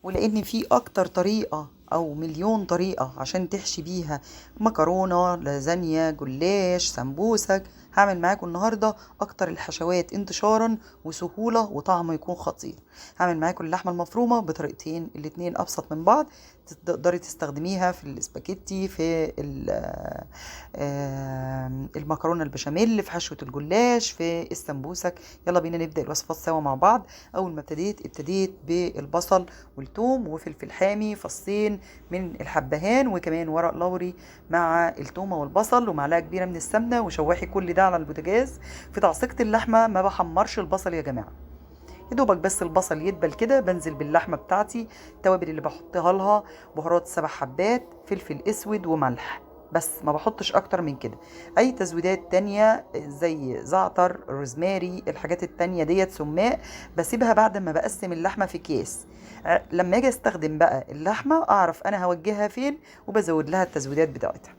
ولان في اكتر طريقة او مليون طريقة عشان تحشي بيها مكرونة، لازانيا، جلاش، سمبوسك، هعمل معاكم النهاردة اكتر الحشوات انتشارا وسهولة وطعمه يكون خطير. هعمل معاكم اللحمة المفرومة بطريقتين، الاتنين ابسط من بعض. تقدري تستخدميها في الاسباجيتي، في المكرونة البشاميل، في حشوة الجلاش، في السمبوسك. يلا بينا نبدأ الوصفات سوا مع بعض. اول ما ابتديت بالبصل والثوم وفلفل حامي، فصين من الحبهان، وكمان ورق لوري مع الثومه والبصل، ومعلقه كبيره من السمنه، وشوحي كل ده على البوتاجاز. في تعصيقة اللحمه ما بحمرش البصل يا جماعه، يا دوبك بس البصل يدبل كده بنزل باللحمه بتاعتي. التوابل اللي بحطها لها بهارات 7 حبات، فلفل اسود وملح، بس ما بحطش اكتر من كده. اي تزويدات تانية زي زعتر، روزماري، الحاجات التانية ديت، سماق، بسيبها بعد ما بقسم اللحمه في اكياس. لما اجي استخدم بقى اللحمه اعرف انا هوجهها فين، وبزود لها التزويدات بتاعتها.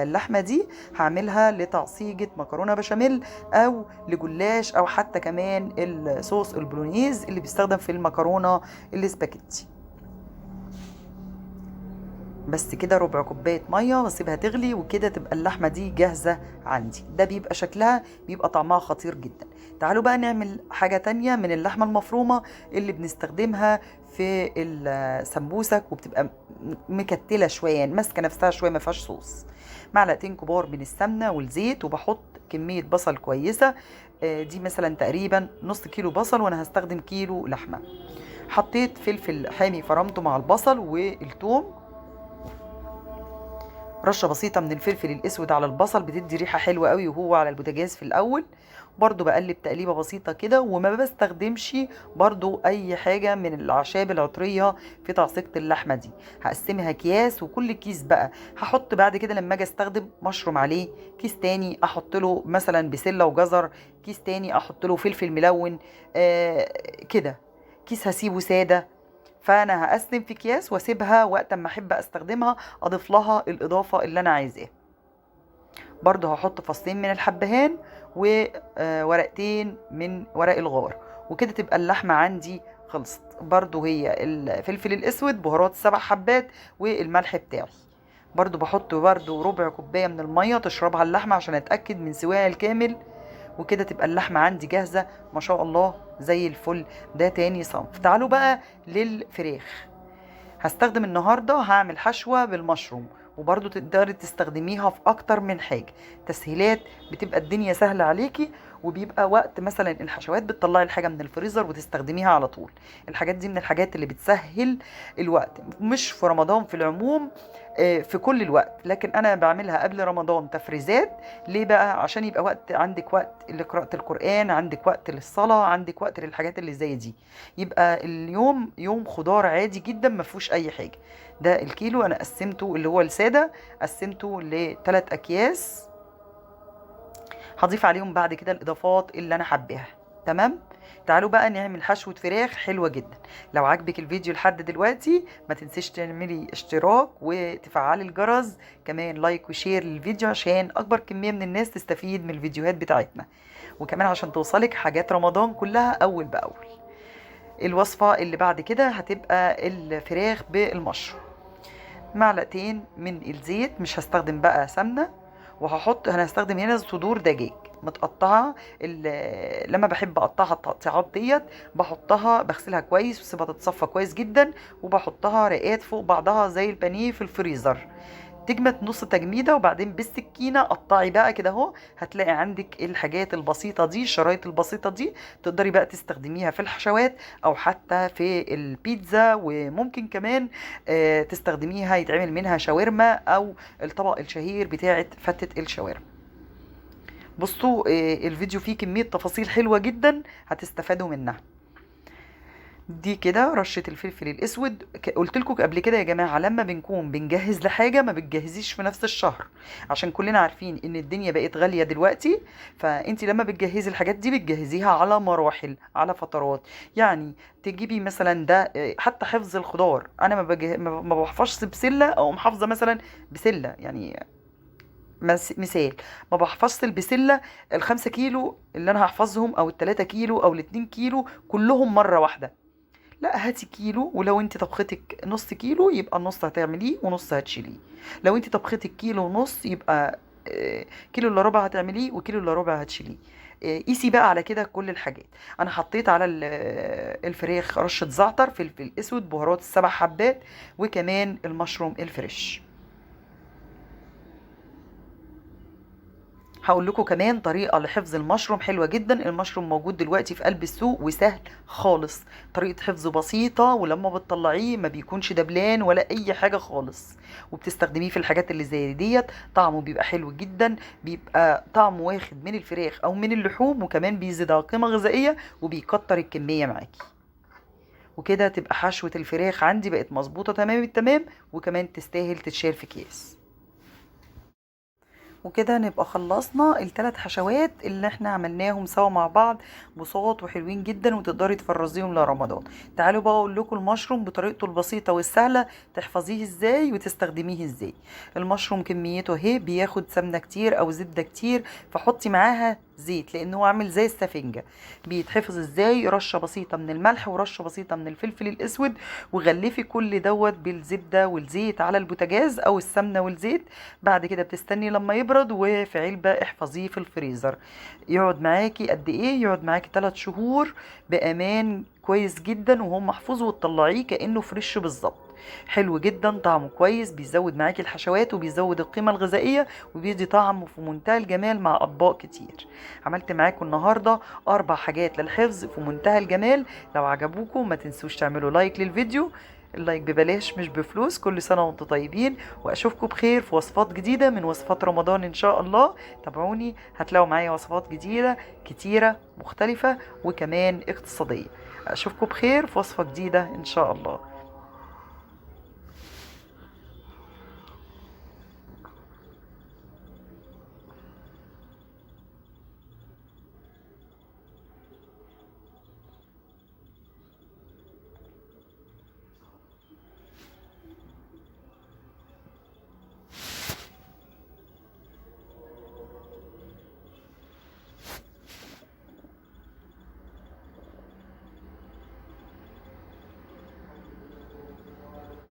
اللحمه دي هعملها لتعصيجة مكرونه بشاميل، او لجلاش، او حتى كمان الصوص البولونيز اللي بيستخدم في المكرونه الاسباجيتي. بس كده ربع كوبايه ميه واسيبها تغلي، وكده تبقى اللحمه دي جاهزه عندي. ده بيبقى شكلها، بيبقى طعمها خطير جدا. تعالوا بقى نعمل حاجه تانية من اللحمه المفرومه اللي بنستخدمها في السمبوسك، وبتبقى مكتله شويه، يعني ماسكه نفسها شويه، ما فيهاش صوص. معلقتين كبار من السمنه والزيت، وبحط كميه بصل كويسه. دي مثلا تقريبا نص كيلو بصل، وانا هستخدم كيلو لحمه. حطيت فلفل حامي فرمته مع البصل والثوم، رشه بسيطه من الفلفل الاسود على البصل بتدي ريحه حلوه قوي وهو على البوتاجاز في الاول. برضو بقلب تقليبه بسيطه كده، وما بستخدمش برضو اي حاجه من الاعشاب العطريه في تعصيقة اللحمه دي. هقسمها اكياس، وكل كيس بقى هحط بعد كده لما اجي استخدم مشروم عليه، كيس تاني احط له مثلا بسله وجزر، كيس تاني احط له فلفل ملون، كده. كيس هسيبه ساده. فانا هقسم في اكياس واسيبها وقت ما احب استخدمها اضيف لها الاضافه اللي انا عايزاها. برضو هحط فصين من الحبهان وورقتين من ورق الغار، وكده تبقى اللحمه عندي خلصت. برضو هي الفلفل الاسود، بهارات 7 حبات، والملح بتاعي. برضو بحط برضو ربع كوبايه من الميه تشربها اللحمه عشان اتاكد من سواها الكامل، وكده تبقى اللحمة عندي جاهزة ما شاء الله زي الفل. ده تاني صنف. تعالوا بقى للفراخ. هستخدم النهاردة، هعمل حشوة بالمشروم، وبرضو تقدري تستخدميها في اكتر من حاجة. تسهيلات، بتبقى الدنيا سهلة عليكي، وبيبقى وقت مثلا الحشوات بتطلعي الحاجة من الفريزر وتستخدميها على طول. الحاجات دي من الحاجات اللي بتسهل الوقت، مش في رمضان في العموم، في كل الوقت، لكن انا بعملها قبل رمضان تفريزات. ليه بقى؟ عشان يبقى وقت عندك، وقت لقراءة القرآن، عندك وقت للصلاة، عندك وقت للحاجات اللي زي دي. يبقى اليوم يوم خضار عادي جدا ما فيهوش اي حاجه. ده الكيلو انا قسمته، اللي هو الساده، قسمته لثلاث اكياس. هضيف عليهم بعد كده الاضافات اللي انا حباها. تمام. تعالوا بقى نعمل حشوة فراخ حلوة جدا. لو عجبك الفيديو لحد دلوقتي ما تنسيش تعملي اشتراك وتفعلي الجرس، كمان لايك وشير للفيديو عشان اكبر كمية من الناس تستفيد من الفيديوهات بتاعتنا، وكمان عشان توصلك حاجات رمضان كلها اول باول. الوصفة اللي بعد كده هتبقى الفراخ بالمشروم. معلقتين من الزيت، مش هستخدم بقى سمنة، انا هستخدم هنا صدور دجاج متقطعة. لما بحب اقطعها التقطيعات ديت بحطها، بغسلها كويس واسيبها تتصفى كويس جدا، وبحطها رقات فوق بعضها زي البانيه في الفريزر. تجمد نص تجميدة، وبعدين بالسكينة قطعي بقى كده اهو. هتلاقي عندك الحاجات البسيطة دي، الشرايط البسيطة دي تقدري بقى تستخدميها في الحشوات، او حتى في البيتزا، وممكن كمان تستخدميها يتعمل منها شاورما، او الطبق الشهير بتاعة فتة الشاورما. بصوا، الفيديو فيه كمية تفاصيل حلوة جدا هتستفادوا منها. دي كده رشة الفلفل الاسود. قلت لكم قبل كده يا جماعة، لما بنكون بنجهز لحاجة ما بتجهزيش في نفس الشهر، عشان كلنا عارفين ان الدنيا بقت غالية دلوقتي. فانت لما بتجهزي الحاجات دي بتجهزيها على مراحل، على فترات. يعني تجيبي مثلا ده، حتى حفظ الخضار، انا ما بحفظش بسلة او محافظة مثلا بسلة يعني. مثال، ما بحفظش البسلة ال5 كيلو اللي انا هحفظهم، او ال3 كيلو او ال2 كيلو كلهم مرة واحدة. لا هاتي كيلو، ولو انت طبختك نص كيلو يبقى النص هتعمليه ونص هتشيليه. لو انت طبختك كيلو ونص يبقى كيلو الا ربع هتعمليه وكيلو الا ربع هتشيليه. قيسي بقى على كده كل الحاجات. انا حطيت على الفراخ رشة زعتر، فلفل اسود، بهارات السبع حبات، وكمان المشروم الفريش. هقول لكم كمان طريقة لحفظ المشروم حلوة جدا. المشروم موجود دلوقتي في قلب السوق وسهل خالص. طريقة حفظه بسيطة، ولما بتطلعيه ما بيكونش دبلان ولا اي حاجة خالص، وبتستخدميه في الحاجات اللي زي ديت. طعمه بيبقى حلو جدا، بيبقى طعمه واخد من الفراخ او من اللحوم، وكمان بيزيدها قيمة غذائية وبيكتر الكمية معاكي. وكده تبقى حشوة الفراخ عندي بقت مظبوطة تمام التمام، وكمان تستاهل تتشال في اكياس. وكده نبقى خلصنا الثلاث حشوات اللي احنا عملناهم سوا مع بعض، بساط وحلوين جدا وتقدري تفرزيهم لرمضان. تعالوا بقى اقول لكم المشروم بطريقته البسيطة والسهلة تحفظيه ازاي وتستخدميه ازاي. المشروم كميته اهي، بياخد سمنة كتير او زبدة كتير، فحطي معاها زيت لانه هو عامل زي السفنجة. بيتحفظ ازاي؟ رشة بسيطة من الملح ورشة بسيطة من الفلفل الاسود، وغلفي كل دوت بالزبدة والزيت على البوتاجاز او السمنة والزيت. بعد كده بتستني لما يبرد، وفي علبة احفظيه في الفريزر. يقعد معاكي قد ايه؟ يقعد معاكي 3 شهور بامان كويس جدا، وهو محفوظ وتطلعيه كأنه فريش بالظبط. حلو جدا، طعمه كويس، بيزود معاكي الحشوات وبيزود القيمة الغذائية، وبيدي طعم في منتهى الجمال مع أطباق كتير. عملت معاكم النهاردة 4 حاجات للحفظ في منتهى الجمال. لو عجبوكم ما تنسوش تعملوا لايك للفيديو. اللايك ببلاش مش بفلوس. كل سنة وانتم طيبين، واشوفكم بخير في وصفات جديدة من وصفات رمضان ان شاء الله. تابعوني، هتلاقوا معايا وصفات جديدة كتيرة مختلفة وكمان اقتصادية. اشوفكم بخير في وصفة جديدة ان شاء الله.